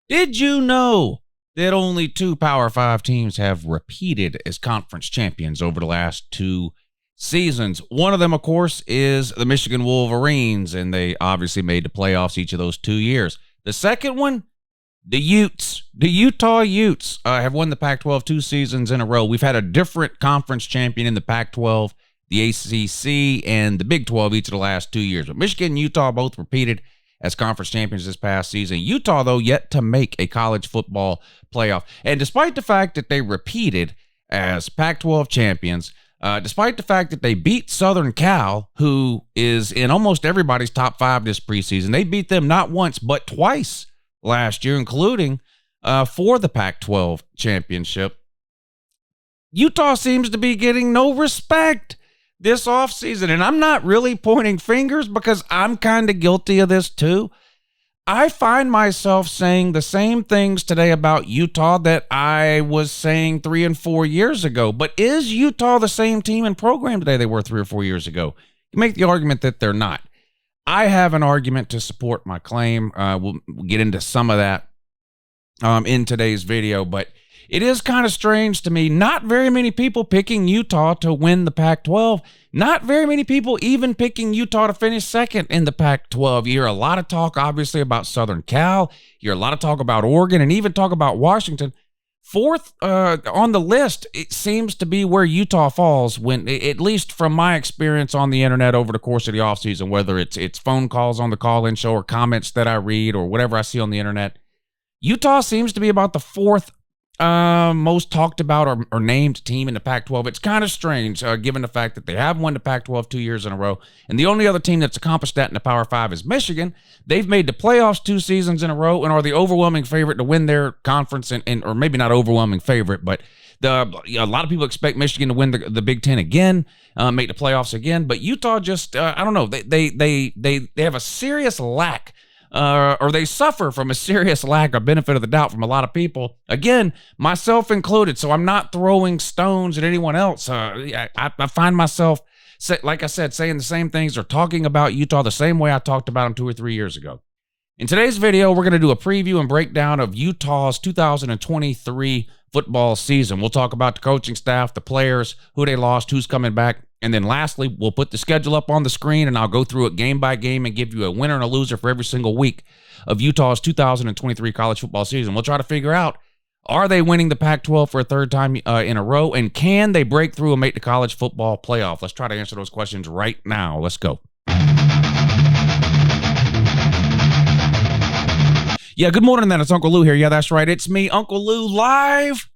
Did you know that only two Power 5 teams have repeated as conference champions over the last 2 seasons? One of them, of course, is the Michigan Wolverines, and they obviously made the playoffs each of those 2 years. The second one, the Utes, the Utah Utes, have won the Pac-12 2 seasons in a row. We've had a different conference champion in the Pac-12, the ACC, and the Big 12 each of the last 2 years. But Michigan and Utah both repeated as conference champions this past season. Utah, though, yet to make a college football playoff. And despite the fact that they repeated as Pac-12 champions, despite the fact that they beat Southern Cal, who is in almost everybody's top 5 this preseason, they beat them not once but twice last year, including for the Pac-12 championship. Utah seems to be getting no respect this offseason, and I'm not really pointing fingers because I'm kind of guilty of this too. I find myself saying the same things today about Utah that I was saying 3 and 4 years ago. But is Utah the same team and program today they were 3 or 4 years ago? You make the argument that they're not. I have an argument to support my claim. We'll get into some of that in today's video, but it is kind of strange to me. Not very many people picking Utah to win the Pac-12. Not very many people even picking Utah to finish second in the Pac-12. You hear a lot of talk, obviously, about Southern Cal. You hear a lot of talk about Oregon and even talk about Washington. Fourth on the list, it seems to be where Utah falls when, at least from my experience on the internet over the course of the offseason, whether it's phone calls on the call-in show or comments that I read or whatever I see on the internet. Utah seems to be about the fourth most talked about or named team in the Pac-12. It's kind of strange given the fact that they have won the Pac-12 2 years in a row, and the only other team that's accomplished that in the Power 5 is Michigan. They've made the playoffs 2 seasons in a row and are the overwhelming favorite to win their conference, or maybe not overwhelming favorite, but a lot of people expect Michigan to win the Big Ten again, make the playoffs again. But Utah just I don't know, they have a serious lack. Or they suffer from a serious lack of benefit of the doubt from a lot of people. Again, myself included, so I'm not throwing stones at anyone else. I find myself, like I said, saying the same things or talking about Utah the same way I talked about them 2 or 3 years ago. In today's video, we're going to do a preview and breakdown of Utah's 2023 football season. We'll talk about the coaching staff, the players, who they lost, who's coming back. And then lastly, we'll put the schedule up on the screen, and I'll go through it game by game and give you a winner and a loser for every single week of Utah's 2023 college football season. We'll try to figure out, are they winning the Pac-12 for a third time in a row, and can they break through and make the college football playoff? Let's try to answer those questions right now. Let's go. Yeah, good morning, then. It's Uncle Lou here. Yeah, that's right. It's me, Uncle Lou, live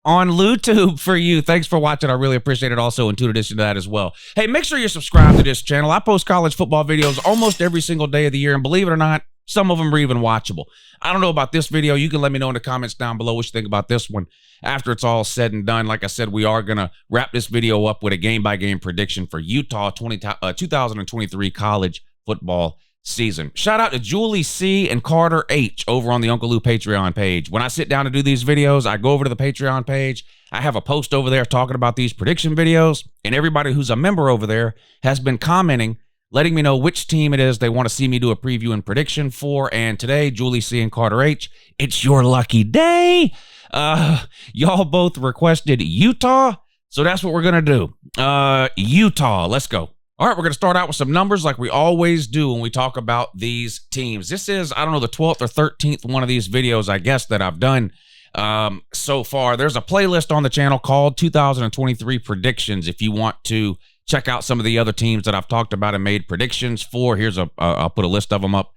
on LouTube for you. Thanks for watching. I really appreciate it. Also, in addition to that as well. Hey, make sure you're subscribed to this channel. I post college football videos almost every single day of the year, and believe it or not, some of them are even watchable. I don't know about this video. You can let me know in the comments down below what you think about this one after it's all said and done. Like I said, we are going to wrap this video up with a game-by-game prediction for Utah 2023 college football season. Shout out to Julie C and Carter H over on the Uncle Lou Patreon page. When I sit down to do these videos, I go over to the Patreon page. I have a post over there talking about these prediction videos, and everybody who's a member over there has been commenting, letting me know which team it is they want to see me do a preview and prediction for. And today, Julie C and Carter H, it's your lucky day. Y'all both requested Utah, so that's what we're gonna do. Utah, let's go. All right, we're going to start out with some numbers like we always do when we talk about these teams. This is, I don't know, the 12th or 13th one of these videos, I guess, that I've done so far. There's a playlist on the channel called 2023 Predictions if you want to check out some of the other teams that I've talked about and made predictions for. Here's I'll put a list of them up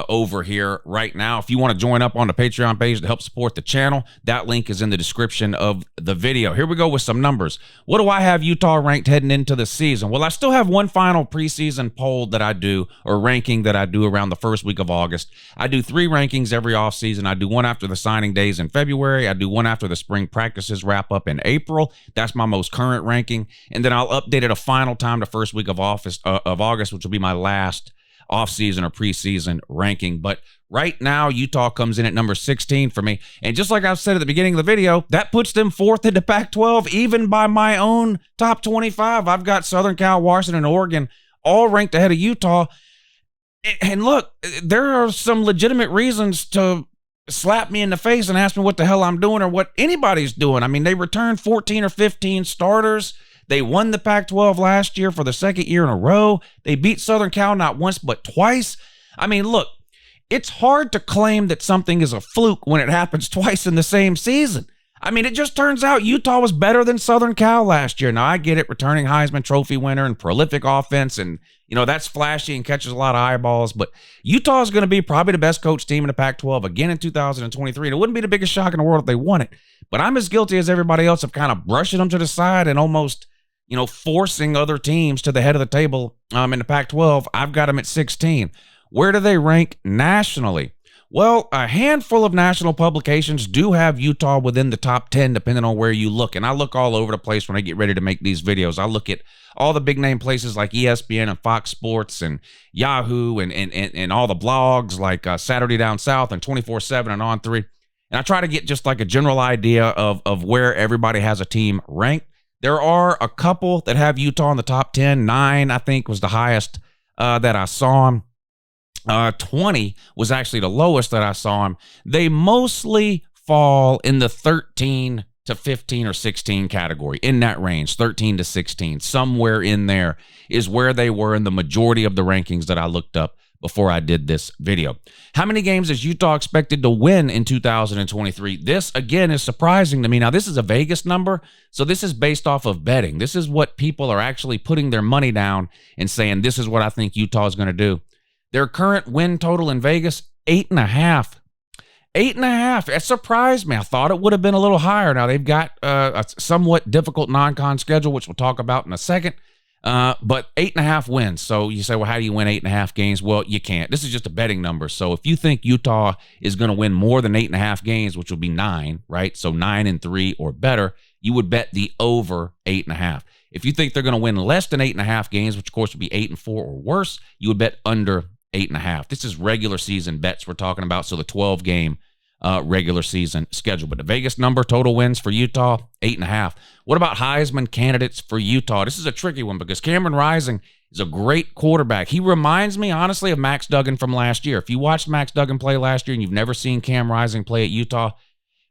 over here right now. If you want to join up on the Patreon page to help support the channel, that link is in the description of the video. Here we go with some numbers. What do I have Utah ranked heading into the season? Well, I still have one final preseason poll that I do, or ranking that I do around the first week of August. I do 3 rankings every offseason. I do one after the signing days in February. I do one after the spring practices wrap up in April. That's my most current ranking. And then I'll update it a final time the first week of August, which will be my last off-season or preseason ranking. But right now, Utah comes in at number 16 for me. And just like I said at the beginning of the video, that puts them 4th in the Pac-12, even by my own top 25. I've got Southern Cal, Washington, and Oregon all ranked ahead of Utah. And look, there are some legitimate reasons to slap me in the face and ask me what the hell I'm doing or what anybody's doing. I mean, they returned 14 or 15 starters. They won the Pac-12 last year for the second year in a row. They beat Southern Cal not once but twice. I mean, look, it's hard to claim that something is a fluke when it happens twice in the same season. I mean, it just turns out Utah was better than Southern Cal last year. Now, I get it, returning Heisman Trophy winner and prolific offense, and, that's flashy and catches a lot of eyeballs, but Utah is going to be probably the best coach team in the Pac-12 again in 2023, and it wouldn't be the biggest shock in the world if they won it, but I'm as guilty as everybody else of kind of brushing them to the side and almost, forcing other teams to the head of the table in the Pac-12. I've got them at 16. Where do they rank nationally? Well, a handful of national publications do have Utah within the top 10, depending on where you look. And I look all over the place when I get ready to make these videos. I look at all the big name places like ESPN and Fox Sports and Yahoo and all the blogs like Saturday Down South and 24/7 and On3. And I try to get just like a general idea of where everybody has a team ranked. There are a couple that have Utah in the top 10. 9, I think, was the highest that I saw them. 20 was actually the lowest that I saw them. They mostly fall in the 13 to 15 or 16 category, in that range, 13 to 16. Somewhere in there is where they were in the majority of the rankings that I looked up before I did this video. How many games is Utah expected to win in 2023? This, again, is surprising to me. Now, this is a Vegas number, so this is based off of betting. This is what people are actually putting their money down and saying, this is what I think Utah is going to do. Their current win total in Vegas, 8.5. 8.5. It surprised me. I thought it would have been a little higher. Now, they've got a somewhat difficult non-con schedule, which we'll talk about in a second. But 8.5 wins. So you say, well, how do you win 8.5 games? Well, you can't. This is just a betting number. So if you think Utah is going to win more than 8.5 games, which will be 9, right? So 9-3 or better, you would bet the over 8.5. If you think they're going to win less than 8.5 games, which of course would be 8-4 or worse, you would bet under 8.5. This is regular season bets we're talking about. So the 12-game regular season schedule. But the Vegas number, total wins for Utah, 8.5. What about Heisman candidates for Utah? This is a tricky one because Cameron Rising is a great quarterback. He reminds me, honestly, of Max Duggan from last year. If you watched Max Duggan play last year and you've never seen Cam Rising play at Utah,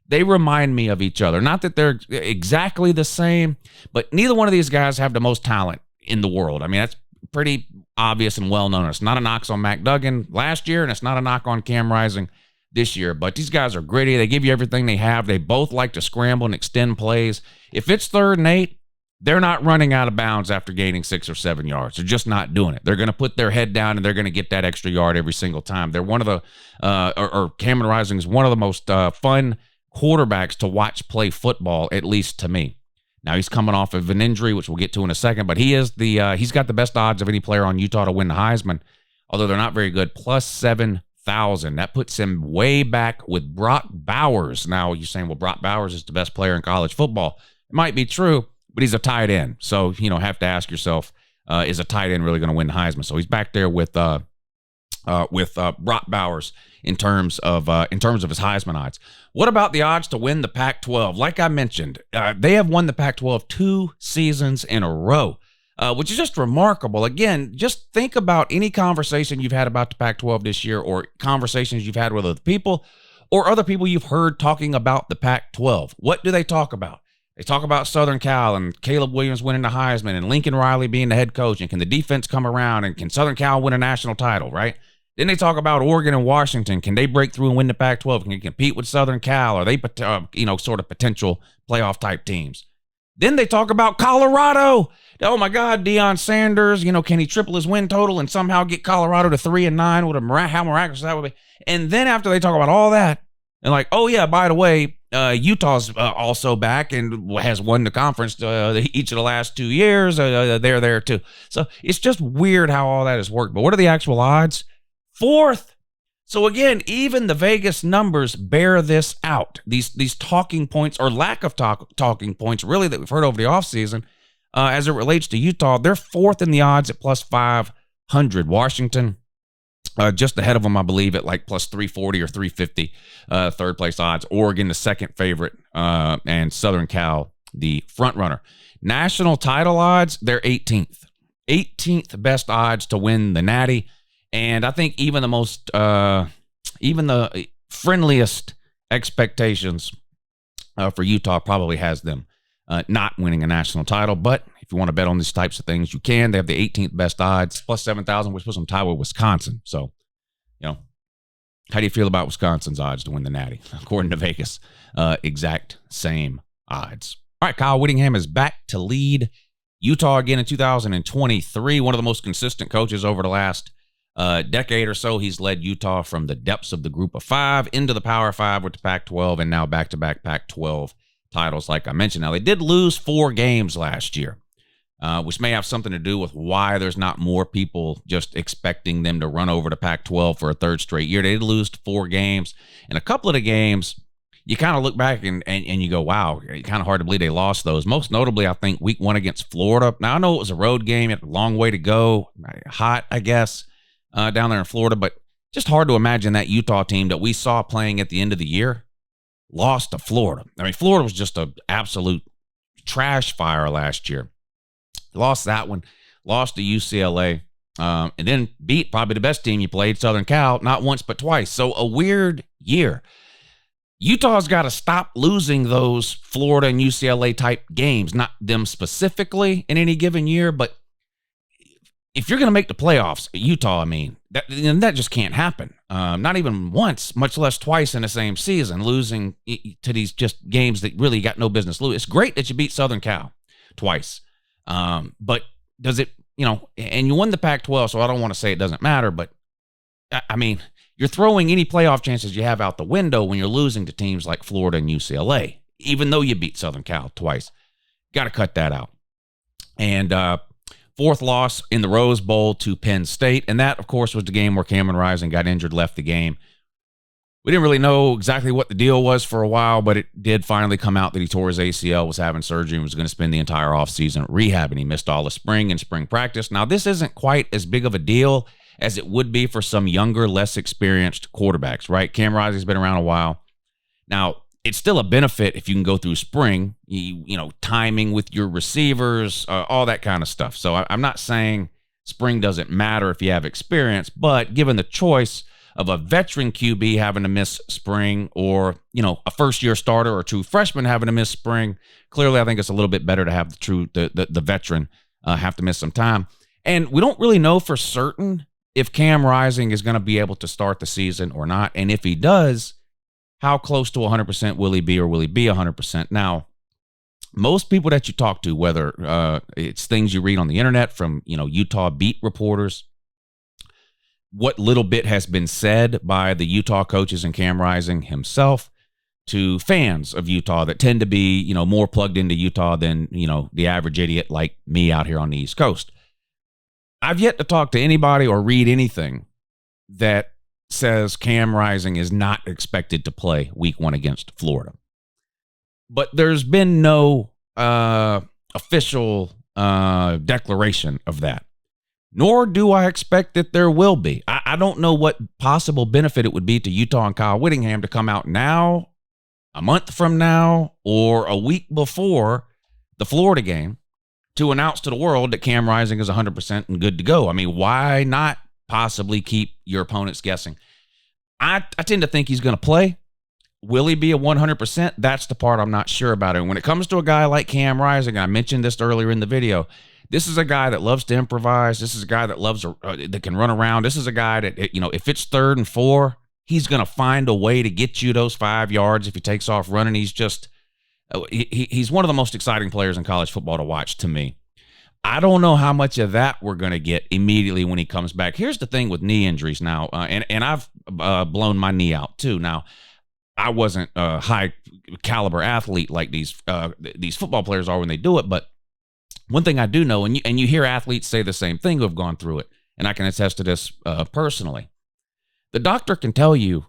they remind me of each other. Not that they're exactly the same, but neither one of these guys have the most talent in the world. I mean, that's pretty obvious and well known. It's not a knock on Mac Duggan last year, and it's not a knock on Cam Rising this year. But these guys are gritty. They give you everything they have. They both like to scramble and extend plays. If it's 3rd and 8, they're not running out of bounds after gaining 6 or 7 yards. They're just not doing it. They're going to put their head down, and they're going to get that extra yard every single time. They're one of the, Cameron Rising is one of the most fun quarterbacks to watch play football, at least to me. Now, he's coming off of an injury, which we'll get to in a second, but he's got the best odds of any player on Utah to win the Heisman, although they're not very good, plus 7,000. That puts him way back with Brock Bowers. Now, you're saying, well, Brock Bowers is the best player in college football. It might be true, but he's a tight end. So, have to ask yourself, is a tight end really going to win the Heisman? So he's back there with Brock Bowers in terms of his Heisman odds. What about the odds to win the Pac-12? Like I mentioned, they have won the Pac-12 2 seasons in a row, which is just remarkable. Again, just think about any conversation you've had about the Pac-12 this year, or conversations you've had with other people, or other people you've heard talking about the Pac-12. What do they talk about? They talk about Southern Cal and Caleb Williams winning the Heisman and Lincoln Riley being the head coach, and can the defense come around, and can Southern Cal win a national title, right? Then they talk about Oregon and Washington. Can they break through and win the Pac-12? Can they compete with Southern Cal? Are they, sort of potential playoff type teams? Then they talk about Colorado. Oh my God, Deion Sanders. Can he triple his win total and somehow get Colorado to 3-9? How miraculous that would be. And then after they talk about all that, they're like, oh yeah, by the way, Utah's also back and has won the conference each of the last 2 years. They're there too. So it's just weird how all that has worked. But what are the actual odds? 4th. So again, even the Vegas numbers bear this out. These talking points, or lack of talking points, really, that we've heard over the offseason, as it relates to Utah, they're 4th in the odds at plus 500. Washington, just ahead of them, I believe, at like plus 340 or 350, 3rd place odds. Oregon, the 2nd favorite, and Southern Cal, the front runner. National title odds, they're 18th. 18th best odds to win the Natty. And I think even the most, even the friendliest expectations for Utah probably has them not winning a national title. But if you want to bet on these types of things, you can. They have the 18th best odds, plus 7,000, which puts them tied with Wisconsin. So, how do you feel about Wisconsin's odds to win the Natty? According to Vegas, exact same odds. All right, Kyle Whittingham is back to lead Utah again in 2023. One of the most consistent coaches over the last decade or so. He's led Utah from the depths of the Group of Five into the Power Five with the Pac-12, and now back-to-back Pac-12 titles, like I mentioned. Now, they did lose 4 games last year, which may have something to do with why there's not more people just expecting them to run over the Pac-12 for a third straight year. They did lose 4 games, and a couple of the games, you kind of look back and you go, wow, it's kind of hard to believe they lost those. Most notably, I think, week 1 against Florida. Now, I know it was a road game. It had a long way to go. Hot, I guess, down there in Florida, but just hard to imagine that Utah team that we saw playing at the end of the year lost to Florida. I mean, Florida was just an absolute trash fire last year. Lost that one, lost to UCLA, and then beat probably the best team you played, Southern Cal, not once but twice. So a weird year. Utah's got to stop losing those Florida and UCLA type games, not them specifically in any given year, but if you're going to make the playoffs, Utah, I mean, that just can't happen. Not even once, much less twice in the same season, losing to these just games that really got no business losing. It's great that you beat Southern Cal twice, but does it, and you won the Pac-12, so I don't want to say it doesn't matter, but I mean, you're throwing any playoff chances you have out the window when you're losing to teams like Florida and UCLA, even though you beat Southern Cal twice. Got to cut that out. And 4th loss in the Rose Bowl to Penn State, and that, of course, was the game where Cameron Rising got injured, left the game. We didn't really know exactly what the deal was for a while, but it did finally come out that he tore his ACL, was having surgery, and was going to spend the entire offseason rehabbing. He missed all the spring and spring practice. Now, this isn't quite as big of a deal as it would be for some younger, less experienced quarterbacks, right? Cam Rising's been around a while. Now, it's still a benefit if you can go through spring, timing with your receivers, all that kind of stuff. So I'm not saying spring doesn't matter if you have experience, but given the choice of a veteran QB having to miss spring or, a first-year starter or true freshman having to miss spring, clearly I think it's a little bit better to have the veteran have to miss some time. And we don't really know for certain if Cam Rising is going to be able to start the season or not. And if he does, how close to 100% will he be, or will he be 100%? Now, most people that you talk to, whether it's things you read on the internet from, Utah beat reporters, what little bit has been said by the Utah coaches and Cam Rising himself, to fans of Utah that tend to be, more plugged into Utah than, the average idiot like me out here on the East Coast. I've yet to talk to anybody or read anything that says Cam Rising is not expected to play week 1 against Florida. But there's been no official declaration of that. Nor do I expect that there will be. I don't know what possible benefit it would be to Utah and Kyle Whittingham to come out now, a month from now, or a week before the Florida game to announce to the world that Cam Rising is 100% and good to go. I mean, why not possibly keep your opponents guessing? I tend to think he's going to play. Will he be a 100%? That's the part I'm not sure about. And when it comes to a guy like Cam Rising, I mentioned this earlier in the video, this is a guy that loves to improvise. This is a guy that loves that can run around. This is a guy that, if it's 3rd and 4, he's going to find a way to get you those 5 yards if he takes off running. He's just he's one of the most exciting players in college football to watch to me. I don't know how much of that we're going to get immediately when he comes back. Here's the thing with knee injuries now, and I've blown my knee out too. Now, I wasn't a high caliber athlete like these football players are when they do it, but one thing I do know, and you hear athletes say the same thing who have gone through it, and I can attest to this personally. The doctor can tell you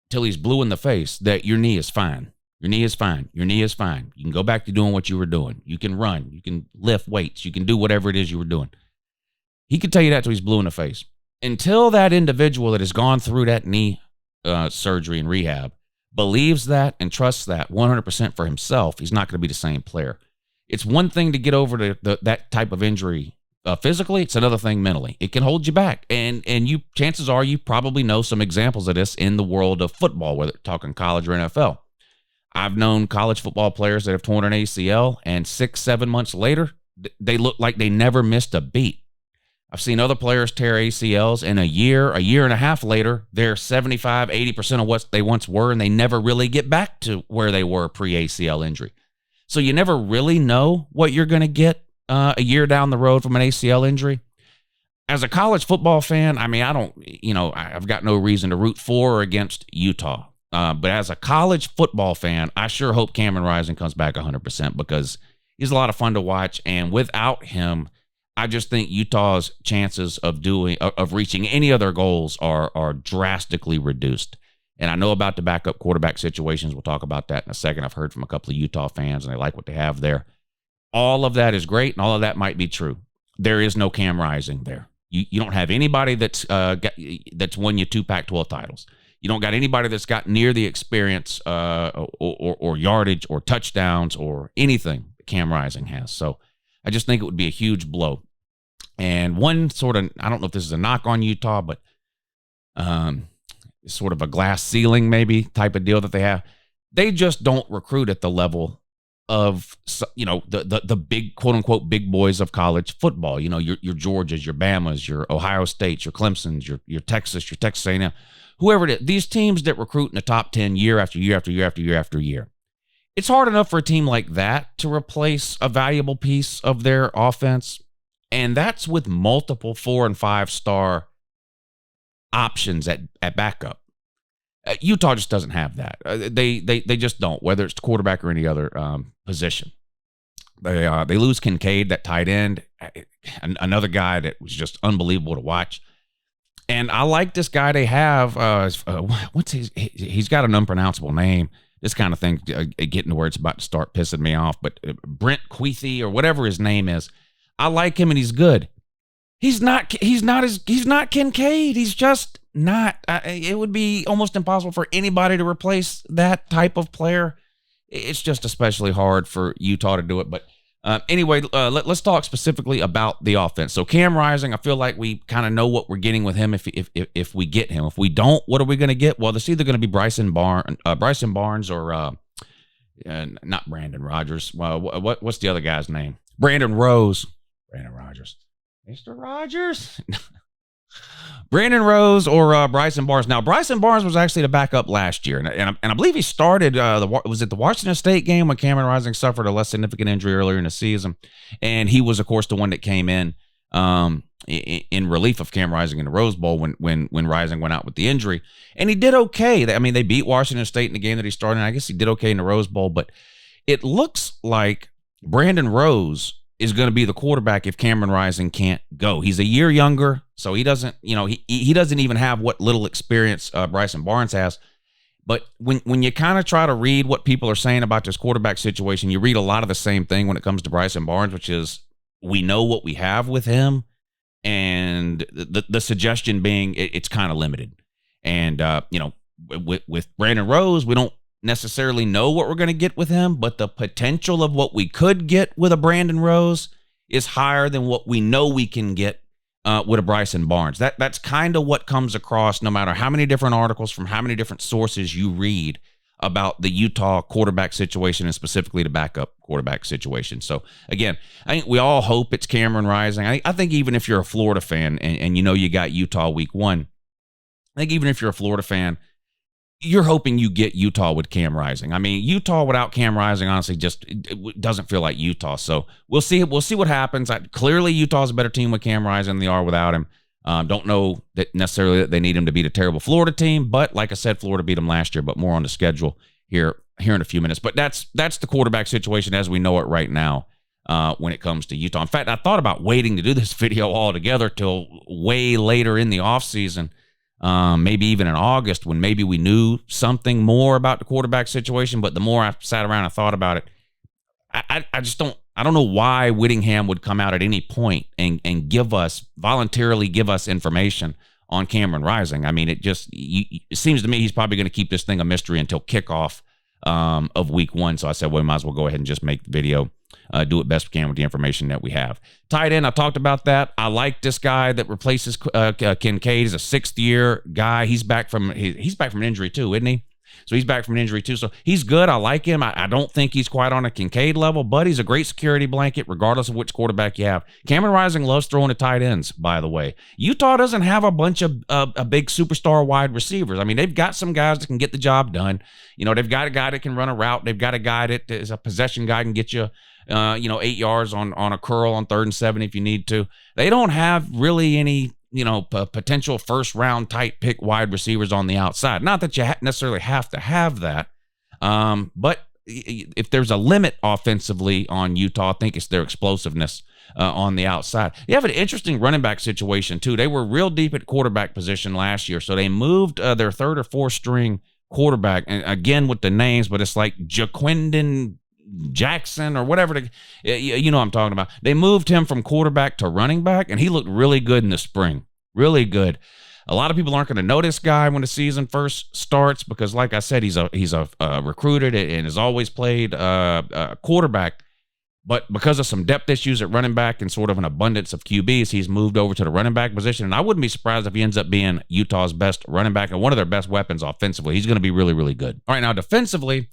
till he's blue in the face that your knee is fine. Your knee is fine. Your knee is fine. You can go back to doing what you were doing. You can run. You can lift weights. You can do whatever it is you were doing. He can tell you that till he's blue in the face. Until that individual that has gone through that knee surgery and rehab believes that and trusts that 100% for himself, he's not going to be the same player. It's one thing to get over that type of injury physically, it's another thing mentally. It can hold you back. And you, chances are you probably know some examples of this in the world of football, whether you're talking college or NFL. I've known college football players that have torn an ACL, and 6-7 months later, they look like they never missed a beat. I've seen other players tear ACLs, and a year and a half later, they're 75-80% of what they once were, and they never really get back to where they were pre-ACL injury. So you never really know what you're going to get a year down the road from an ACL injury. As a college football fan, I mean, I've got no reason to root for or against Utah. But as a college football fan, I sure hope Cameron Rising comes back 100% because he's a lot of fun to watch. And without him, I just think Utah's chances of reaching any of their goals are drastically reduced. And I know about the backup quarterback situations. We'll talk about that in a second. I've heard from a couple of Utah fans, and they like what they have there. All of that is great, and all of that might be true. There is no Cam Rising there. You don't have anybody that's won you 2 Pac-12 titles. You don't got anybody that's got near the experience or yardage or touchdowns or anything that Cam Rising has. So I just think it would be a huge blow. And one sort of, I don't know if this is a knock on Utah, but sort of a glass ceiling maybe type of deal that they have. They just don't recruit at the level of, the big, quote unquote, big boys of college football. Your Georgias, your Bamas, your Ohio States, your Clemsons, your Texas, your Texas A&M, whoever it is. These teams that recruit in the top 10 year after year after year after year after year. It's hard enough for a team like that to replace a valuable piece of their offense. And that's with multiple 4- and 5-star options at backup. Utah just doesn't have that. They just don't, whether it's the quarterback or any other position. They lose Kincaid, that tight end, another guy that was just unbelievable to watch. And I like this guy they have. He's got an unpronounceable name. This kind of thing, getting to where it's about to start pissing me off. But Brent Queethy or whatever his name is, I like him and he's good. He's not Kincaid. He's just not. It would be almost impossible for anybody to replace that type of player. It's just especially hard for Utah to do it. But anyway, let's talk specifically about the offense. So Cam Rising, I feel like we kind of know what we're getting with him if we get him. If we don't, what are we going to get? Well, it's either going to be Bryson Barnes or not Brandon Rogers. Well, what's the other guy's name? Brandon Rose. Brandon Rogers. Mr. Rogers? Brandon Rose or Bryson Barnes. Now, Bryson Barnes was actually the backup last year, and I believe he started, was it the Washington State game when Cameron Rising suffered a less significant injury earlier in the season? And he was, of course, the one that came in relief of Cam Rising in the Rose Bowl when Rising went out with the injury. And he did okay. I mean, they beat Washington State in the game that he started, and I guess he did okay in the Rose Bowl, but it looks like Brandon Rose is going to be the quarterback if Cameron Rising can't go. He's a year younger, so he doesn't, he doesn't even have what little experience Bryson Barnes has. But when you kind of try to read what people are saying about this quarterback situation, you read a lot of the same thing when it comes to Bryson Barnes, which is we know what we have with him, and the suggestion being it's kind of limited. And with Brandon Rose, we don't necessarily know what we're going to get with him, but the potential of what we could get with a Brandon Rose is higher than what we know we can get with a Bryson Barnes. That's kind of what comes across no matter how many different articles from how many different sources you read about the Utah quarterback situation and specifically the backup quarterback situation. So again, I think we all hope it's Cameron Rising. I think even if you're a Florida fan and you got Utah week 1, I think even if you're a Florida fan, you're hoping you get Utah with Cam Rising. I mean, Utah without Cam Rising, honestly, just it doesn't feel like Utah. So we'll see. We'll see what happens. Clearly, Utah's a better team with Cam Rising than they are without him. Don't know that necessarily that they need him to beat a terrible Florida team, but like I said, Florida beat them last year. But more on the schedule here in a few minutes. But that's the quarterback situation as we know it right now when it comes to Utah. In fact, I thought about waiting to do this video altogether till way later in the offseason. Maybe even in August when maybe we knew something more about the quarterback situation. But the more I sat around and thought about it, I just don't know why Whittingham would come out at any point and voluntarily give us information on Cameron Rising. I mean, it seems to me he's probably going to keep this thing a mystery until kickoff of week 1. So I said, well, we might as well go ahead and just make the video do it best we can with the information that we have. Tight end, I talked about that. I like this guy that replaces Kincaid. He's a 6th-year guy. He's back from an injury too, isn't he? So he's back from an injury too. So he's good. I like him. I don't think he's quite on a Kincaid level, but he's a great security blanket regardless of which quarterback you have. Cameron Rising loves throwing to tight ends, by the way. Utah doesn't have a bunch of a big superstar wide receivers. I mean, they've got some guys that can get the job done. They've got a guy that can run a route. They've got a guy that is a possession guy, can get you 8 yards on a curl on 3rd and 7 if you need to. They don't have really any potential first-round type pick wide receivers on the outside. Not that you necessarily have to have that, but if there's a limit offensively on Utah, I think it's their explosiveness on the outside. You have an interesting running back situation, too. They were real deep at quarterback position last year, so they moved their 3rd or 4th string quarterback, and again with the names, but it's like Jaquindon Jackson or whatever. You know what I'm talking about. They moved him from quarterback to running back, and he looked really good in the spring. Really good. A lot of people aren't going to know this guy when the season first starts because, like I said, he's a recruited and has always played quarterback. But because of some depth issues at running back and sort of an abundance of QBs, he's moved over to the running back position. And I wouldn't be surprised if he ends up being Utah's best running back and one of their best weapons offensively. He's going to be really, really good. All right, now defensively,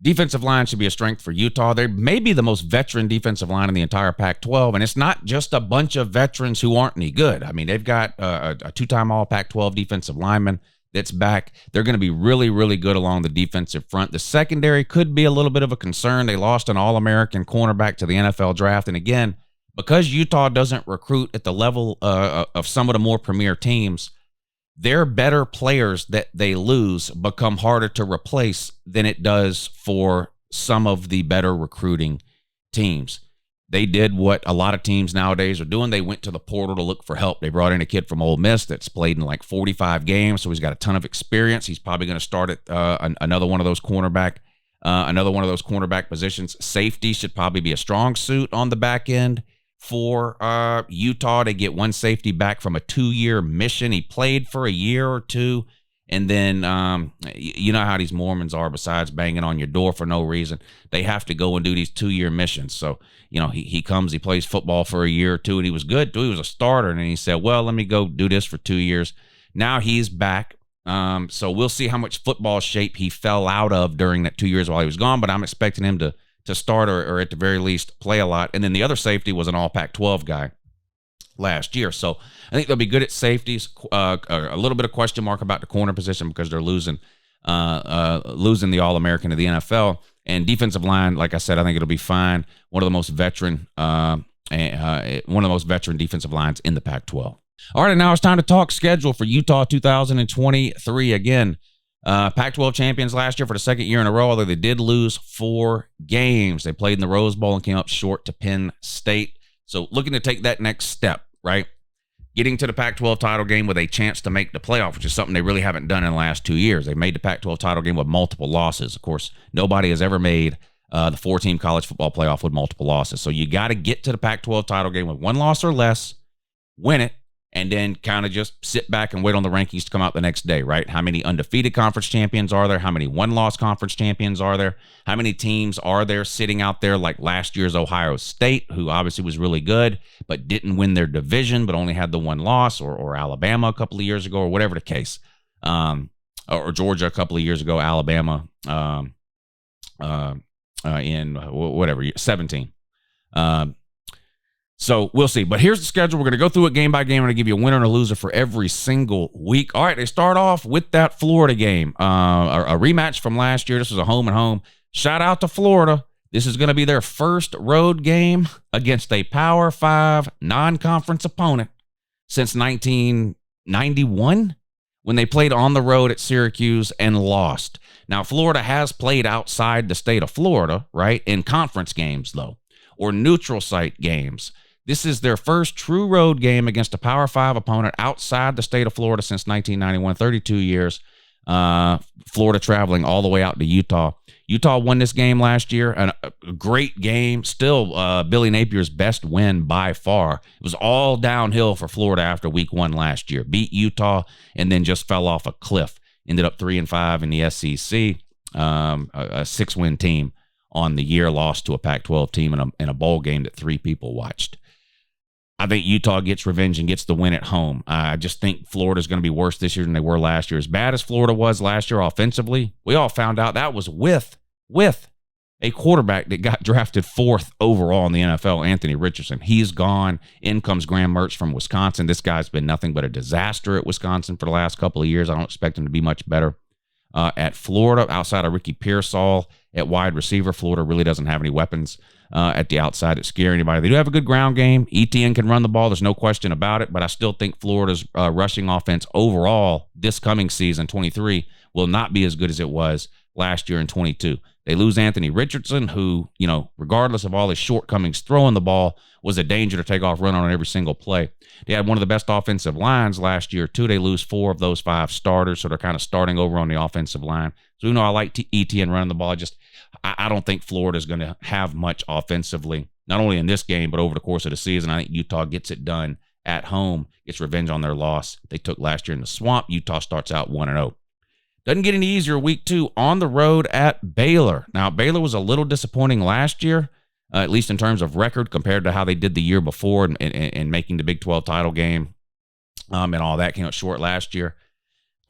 defensive line should be a strength for Utah. They may be the most veteran defensive line in the entire Pac-12, and it's not just a bunch of veterans who aren't any good. I mean, they've got a 2-time All-Pac-12 defensive lineman that's back. They're going to be really, really good along the defensive front. The secondary could be a little bit of a concern. They lost an All-American cornerback to the NFL draft, and again, because Utah doesn't recruit at the level of some of the more premier teams, their better players that they lose become harder to replace than it does for some of the better recruiting teams. They did what a lot of teams nowadays are doing. They went to the portal to look for help. They brought in a kid from Ole Miss that's played in like 45 games, so he's got a ton of experience. He's probably going to start at another one of those cornerback positions. Safety should probably be a strong suit on the back end for Utah. To get one safety back from a 2-year mission. He played for a year or two, and then you know how these Mormons are. Besides banging on your door for no reason, they have to go and do these 2-year missions. So he comes, he plays football for a year or two, and he was good. He was a starter, and then he said, well, let me go do this for 2 years. Now he's back. So we'll see how much football shape he fell out of during that 2 years while he was gone, but I'm expecting him to start or at the very least play a lot. And then the other safety was an All-Pac-12 guy last year. So I think they'll be good at safeties. A little bit of question mark about the corner position because they're losing the All-American to the NFL. And defensive line, like I said, I think it'll be fine. One of the most veteran defensive lines in the Pac-12. All right, now it's time to talk schedule for Utah 2023. Again, Pac-12 champions last year for the 2nd year in a row, although they did lose 4 games. They played in the Rose Bowl and came up short to Penn State. So looking to take that next step, right? Getting to the Pac-12 title game with a chance to make the playoff, which is something they really haven't done in the last 2 years. They made the Pac-12 title game with multiple losses. Of course, nobody has ever made the 4-team college football playoff with multiple losses. So you got to get to the Pac-12 title game with 1 loss or less, win it, and then kind of just sit back and wait on the rankings to come out the next day, right? How many undefeated conference champions are there? How many one-loss conference champions are there? How many teams are there sitting out there like last year's Ohio State, who obviously was really good, but didn't win their division, but only had the 1 loss, or Alabama a couple of years ago, or whatever the case, or Georgia a couple of years ago, Alabama in whatever, 17. So we'll see. But here's the schedule. We're going to go through it game by game. I'm going to give you a winner and a loser for every single week. All right, they start off with that Florida game, a rematch from last year. This was a home and home. Shout out to Florida. This is going to be their first road game against a Power 5 non-conference opponent since 1991 when they played on the road at Syracuse and lost. Now, Florida has played outside the state of Florida, right, in conference games, though, or neutral site games. This is their first true road game against a Power 5 opponent outside the state of Florida since 1991, 32 years. Florida traveling all the way out to Utah. Utah won this game last year, and a great game. Still, Billy Napier's best win by far. It was all downhill for Florida after week 1 last year. Beat Utah and then just fell off a cliff. Ended up 3-5 in the SEC, a 6-win team on the year, lost to a Pac-12 team in a bowl game that 3 people watched. I think Utah gets revenge and gets the win at home. I just think Florida's going to be worse this year than they were last year. As bad as Florida was last year offensively, we all found out that was with a quarterback that got drafted 4th overall in the NFL, Anthony Richardson. He's gone. In comes Graham Mertz from Wisconsin. This guy's been nothing but a disaster at Wisconsin for the last couple of years. I don't expect him to be much better. At Florida, outside of Ricky Pearsall at wide receiver, Florida really doesn't have any weapons at the outside that scare anybody. They do have a good ground game. ETN can run the ball. There's no question about it, but I still think Florida's rushing offense overall this coming season, 23, will not be as good as it was last year in 22. They lose Anthony Richardson, who, regardless of all his shortcomings throwing the ball, was a danger to take off running on every single play. They had one of the best offensive lines last year, too. They lose 4 of those 5 starters, so they're kind of starting over on the offensive line. So, I like ETN running the ball. I don't think Florida's going to have much offensively, not only in this game, but over the course of the season. I think Utah gets it done at home, gets revenge on their loss they took last year in the Swamp. Utah starts out 1-0. Doesn't get any easier week 2 on the road at Baylor. Now, Baylor was a little disappointing last year, at least in terms of record compared to how they did the year before and making the Big 12 title game and all that. Came up short last year.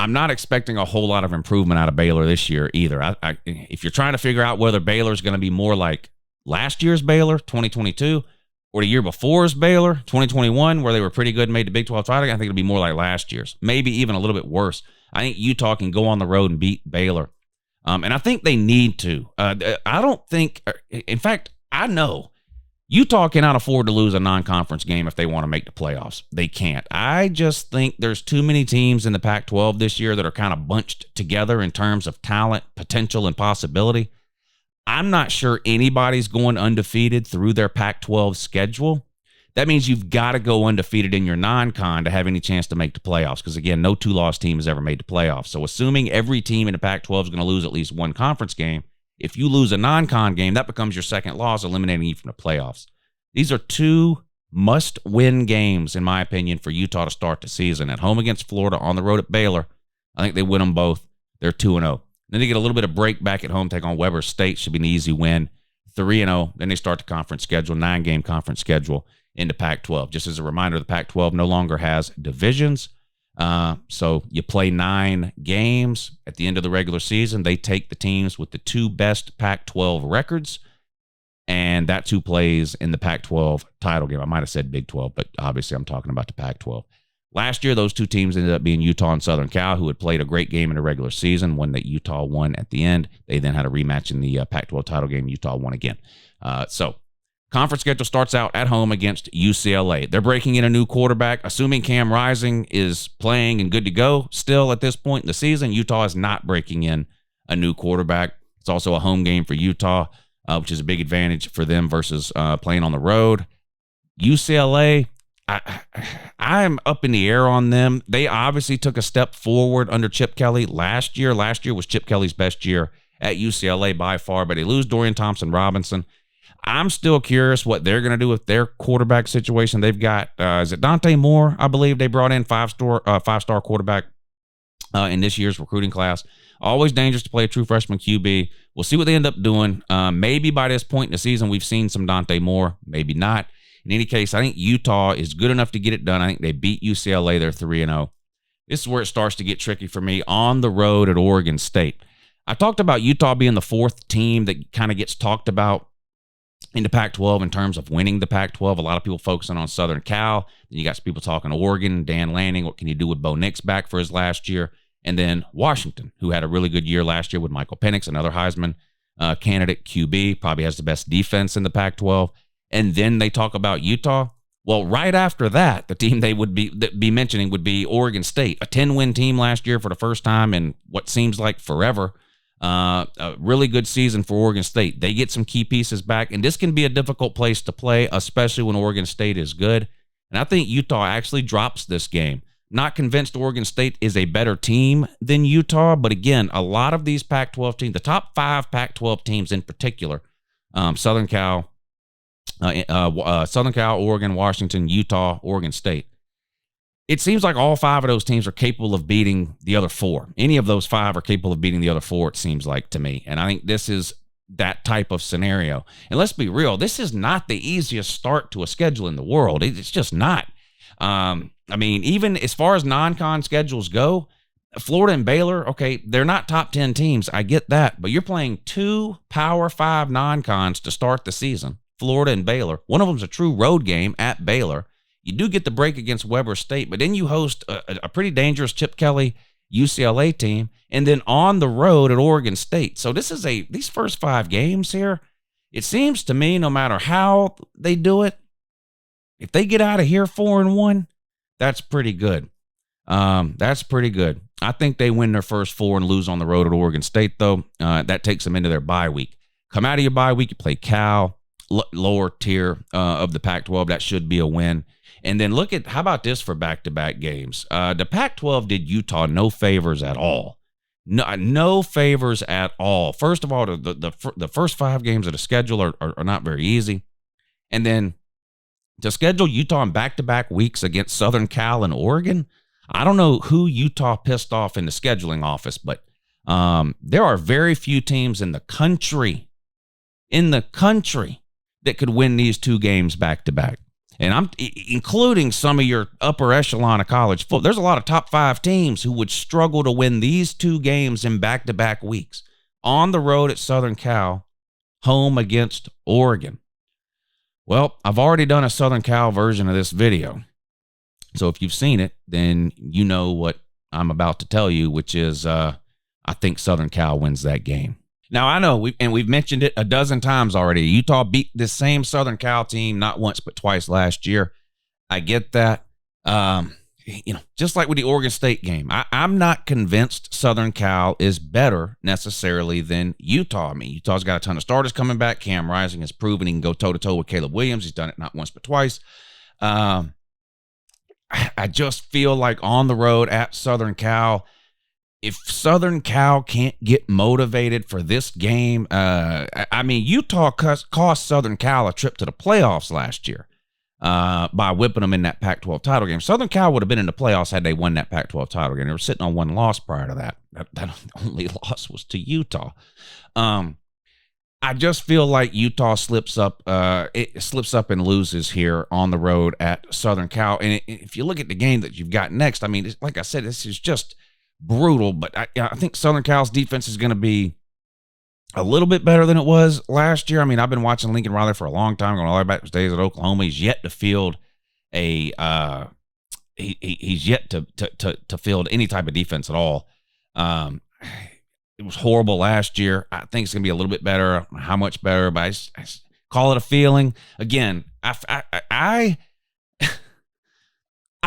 I'm not expecting a whole lot of improvement out of Baylor this year either. If you're trying to figure out whether Baylor's going to be more like last year's Baylor, 2022, or the year before's Baylor, 2021, where they were pretty good and made the Big 12 title, I think it'll be more like last year's, maybe even a little bit worse. I think Utah can go on the road and beat Baylor. And I think they need to. I don't think, in fact, I know Utah cannot afford to lose a non-conference game if they want to make the playoffs. They can't. I just think there's too many teams in the Pac-12 this year that are kind of bunched together in terms of talent, potential, and possibility. I'm not sure anybody's going undefeated through their Pac-12 schedule. That means you've got to go undefeated in your non-con to have any chance to make the playoffs. Because, again, no 2-loss team has ever made the playoffs. So assuming every team in the Pac-12 is going to lose at least one conference game, if you lose a non-con game, that becomes your second loss, eliminating you from the playoffs. These are 2 must-win games, in my opinion, for Utah to start the season. At home against Florida, on the road at Baylor. I think they win them both. They're 2-0. Then they get a little bit of break back at home, take on Weber State. Should be an easy win. 3-0. Then they start the conference schedule, 9-game conference schedule into Pac-12. Just as a reminder, the Pac-12 no longer has divisions. So you play 9 games at the end of the regular season. They take the teams with the 2 best Pac-12 records, and that's who plays in the Pac-12 title game. I might have said Big 12, but obviously I'm talking about the Pac-12. Last year, those 2 teams ended up being Utah and Southern Cal, who had played a great game in the regular season, one that Utah won at the end. They then had a rematch in the Pac-12 title game. Utah won again. So conference schedule starts out at home against UCLA. They're breaking in a new quarterback. Assuming Cam Rising is playing and good to go still at this point in the season, Utah is not breaking in a new quarterback. It's also a home game for Utah, which is a big advantage for them versus playing on the road. UCLA, I'm up in the air on them. They obviously took a step forward under Chip Kelly last year. Last year was Chip Kelly's best year at UCLA by far, but they lose Dorian Thompson-Robinson. I'm still curious what they're going to do with their quarterback situation. They've got, is it Dante Moore? I believe they brought in five-star quarterback in this year's recruiting class. Always dangerous to play a true freshman QB. We'll see what they end up doing. Maybe by this point in the season, we've seen some Dante Moore. Maybe not. In any case, I think Utah is good enough to get it done. I think they beat UCLA. They're 3-0. This is where it starts to get tricky for me on the road at Oregon State. I talked about Utah being the 4th team that kind of gets talked about in the Pac-12 in terms of winning the Pac-12. A lot of people focusing on Southern Cal. Then you got some people talking Oregon, Dan Lanning. What can you do with Bo Nix back for his last year? And then Washington, who had a really good year last year with Michael Penix, another Heisman candidate QB, probably has the best defense in the Pac-12. And then they talk about Utah. Well, right after that, the team they would be mentioning would be Oregon State, a 10-win team last year for the first time in what seems like forever. A really good season for Oregon State. They get some key pieces back, and this can be a difficult place to play, especially when Oregon State is good. And I think Utah actually drops this game. Not convinced Oregon State is a better team than Utah, but again, a lot of these Pac-12 teams, the top 5 Pac-12 teams in particular, Southern Cal, Oregon, Washington, Utah, Oregon State. It seems like all 5 of those teams are capable of beating the other 4. Any of those 5 are capable of beating the other 4, it seems like to me. And I think this is that type of scenario. And let's be real, this is not the easiest start to a schedule in the world. It's just not. I mean, even as far as non-con schedules go, Florida and Baylor, okay, they're not top 10 teams. I get that. But you're playing 2 Power 5 non-cons to start the season, Florida and Baylor. One of them's a true road game at Baylor. You do get the break against Weber State, but then you host a pretty dangerous Chip Kelly UCLA team, and then on the road at Oregon State. So these first 5 games here, it seems to me, no matter how they do it, if they get out of here 4-1, that's pretty good. That's pretty good. I think they win their first 4 and lose on the road at Oregon State, though. That takes them into their bye week. Come out of your bye week, you play Cal, lower tier of the Pac-12. That should be a win. And then how about this for back-to-back games? The Pac-12 did Utah no favors at all. No favors at all. First of all, the first 5 games of the schedule are not very easy. And then to schedule Utah in back-to-back weeks against Southern Cal and Oregon, I don't know who Utah pissed off in the scheduling office, but there are very few teams in the country that could win these 2 games back-to-back. And I'm including some of your upper echelon of college football. There's a lot of top 5 teams who would struggle to win these 2 games in back-to-back weeks. On the road at Southern Cal, home against Oregon. Well, I've already done a Southern Cal version of this video. So if you've seen it, then you know what I'm about to tell you, which is I think Southern Cal wins that game. Now, I know, we've mentioned it a dozen times already. Utah beat this same Southern Cal team not once but twice last year. I get that. Just like with the Oregon State game, I'm not convinced Southern Cal is better necessarily than Utah. I mean, Utah's got a ton of starters coming back. Cam Rising has proven he can go toe-to-toe with Caleb Williams. He's done it not once but twice. I just feel like on the road at Southern Cal, if Southern Cal can't get motivated for this game, Utah cost Southern Cal a trip to the playoffs last year by whipping them in that Pac-12 title game. Southern Cal would have been in the playoffs had they won that Pac-12 title game. They were sitting on 1 loss prior to that. That only loss was to Utah. I just feel like Utah slips up and loses here on the road at Southern Cal. And if you look at the game that you've got next, I mean, like I said, this is just brutal, but I think Southern Cal's defense is going to be a little bit better than it was last year. I mean, I've been watching Lincoln Riley for a long time, going all the way back to his days at Oklahoma. He's yet to field he's yet to field any type of defense at all. It was horrible last year. I think it's going to be a little bit better. How much better? But I call it a feeling. Again, I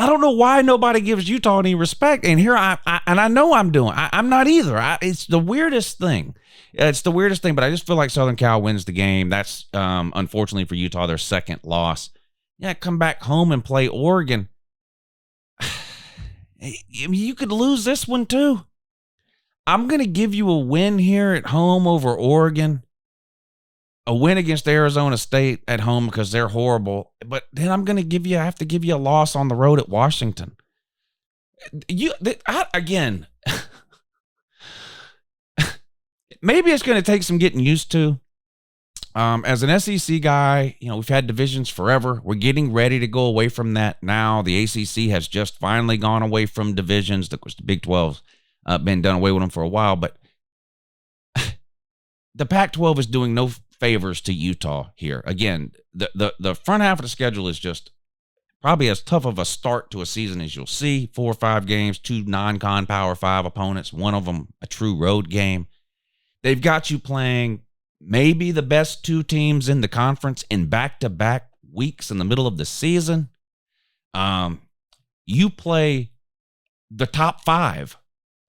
don't know why nobody gives Utah any respect. And here I know I'm doing. I'm not either. It's the weirdest thing. It's the weirdest thing, but I just feel like Southern Cal wins the game. That's, unfortunately for Utah, their second loss. Yeah, come back home and play Oregon. You could lose this one too. I'm going to give you a win here at home over Oregon. A win against Arizona State at home because they're horrible. But then I have to give you a loss on the road at Washington. Again, maybe it's going to take some getting used to. As an SEC guy, we've had divisions forever. We're getting ready to go away from that now. The ACC has just finally gone away from divisions. Of course, the Big 12's been done away with them for a while. But the Pac-12 is doing no favors to Utah here. Again, the front half of the schedule is just probably as tough of a start to a season as you'll see. 4 or 5 games, 2 non-con Power 5 opponents, one of them a true road game. They've got you playing maybe the best 2 teams in the conference in back-to-back weeks in the middle of the season. You play the top 5.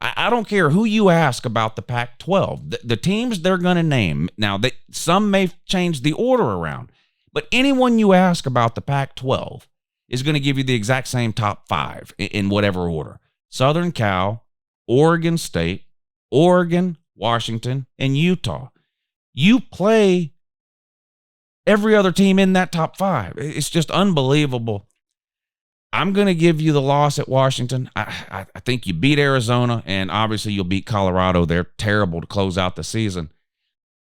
I don't care who you ask about the Pac-12. The teams they're going to name. Now, some may change the order around, but anyone you ask about the Pac-12 is going to give you the exact same top 5 in whatever order. Southern Cal, Oregon State, Oregon, Washington, and Utah. You play every other team in that top 5. It's just unbelievable. I'm going to give you the loss at Washington. I think you beat Arizona, and obviously you'll beat Colorado. They're terrible to close out the season.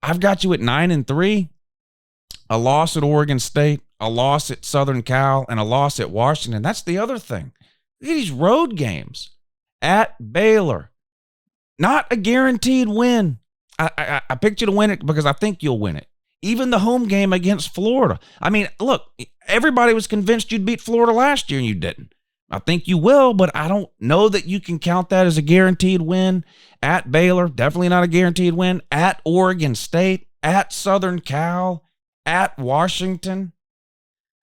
I've got you at 9-3, a loss at Oregon State, a loss at Southern Cal, and a loss at Washington. That's the other thing. Look at these road games at Baylor. Not a guaranteed win. I picked you to win it because I think you'll win it. Even the home game against Florida. I mean, look, everybody was convinced you'd beat Florida last year and you didn't. I think you will, but I don't know that you can count that as a guaranteed win. At Baylor, definitely not a guaranteed win. At Oregon State, at Southern Cal, at Washington.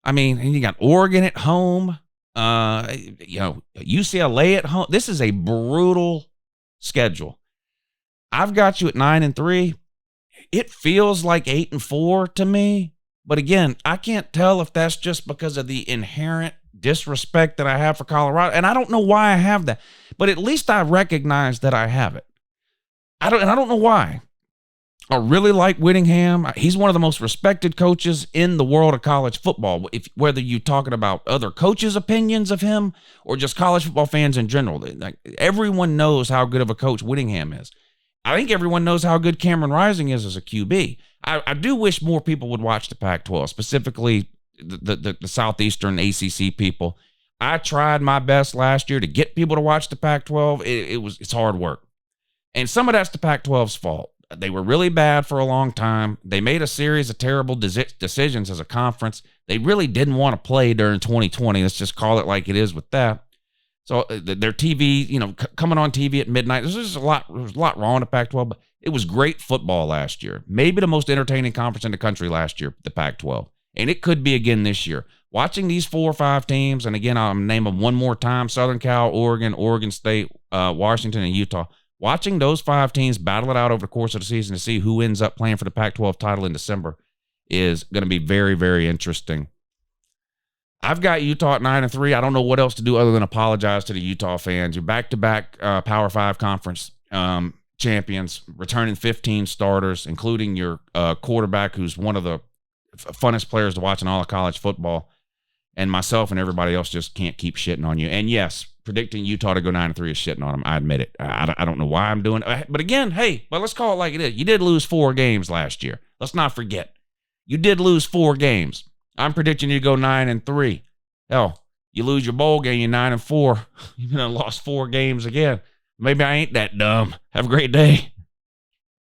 I mean, and you got Oregon at home, UCLA at home. This is a brutal schedule. I've got you at 9-3. It feels like 8-4 to me. But again, I can't tell if that's just because of the inherent disrespect that I have for Colorado. And I don't know why I have that. But at least I recognize that I have it. I don't know why. I really like Whittingham. He's one of the most respected coaches in the world of college football. Whether you're talking about other coaches' opinions of him or just college football fans in general, like, everyone knows how good of a coach Whittingham is. I think everyone knows how good Cameron Rising is as a QB. I do wish more people would watch the Pac-12, specifically the Southeastern ACC people. I tried my best last year to get people to watch the Pac-12. It's hard work. And some of that's the Pac-12's fault. They were really bad for a long time. They made a series of terrible decisions as a conference. They really didn't want to play during 2020. Let's just call it like it is with that. So their TV, coming on TV at midnight, there's a lot wrong with the Pac-12, but it was great football last year. Maybe the most entertaining conference in the country last year, the Pac-12. And it could be again this year. Watching these 4 or 5 teams, and again, I'll name them one more time: Southern Cal, Oregon, Oregon State, Washington, and Utah. Watching those 5 teams battle it out over the course of the season to see who ends up playing for the Pac-12 title in December is going to be very, very interesting. I've got Utah at 9-3. I don't know what else to do other than apologize to the Utah fans. You're back-to-back Power 5 conference champions, returning 15 starters, including your quarterback, who's one of the funnest players to watch in all of college football. And myself and everybody else just can't keep shitting on you. And yes, predicting Utah to go 9-3 is shitting on them. I admit it. I don't know why I'm doing it. But again, but let's call it like it is. You did lose 4 games last year. Let's not forget. You did lose 4 games. I'm predicting you to go 9-3. Hell, you lose your bowl game, you're 9-4. You've lost 4 games again. Maybe I ain't that dumb. Have a great day.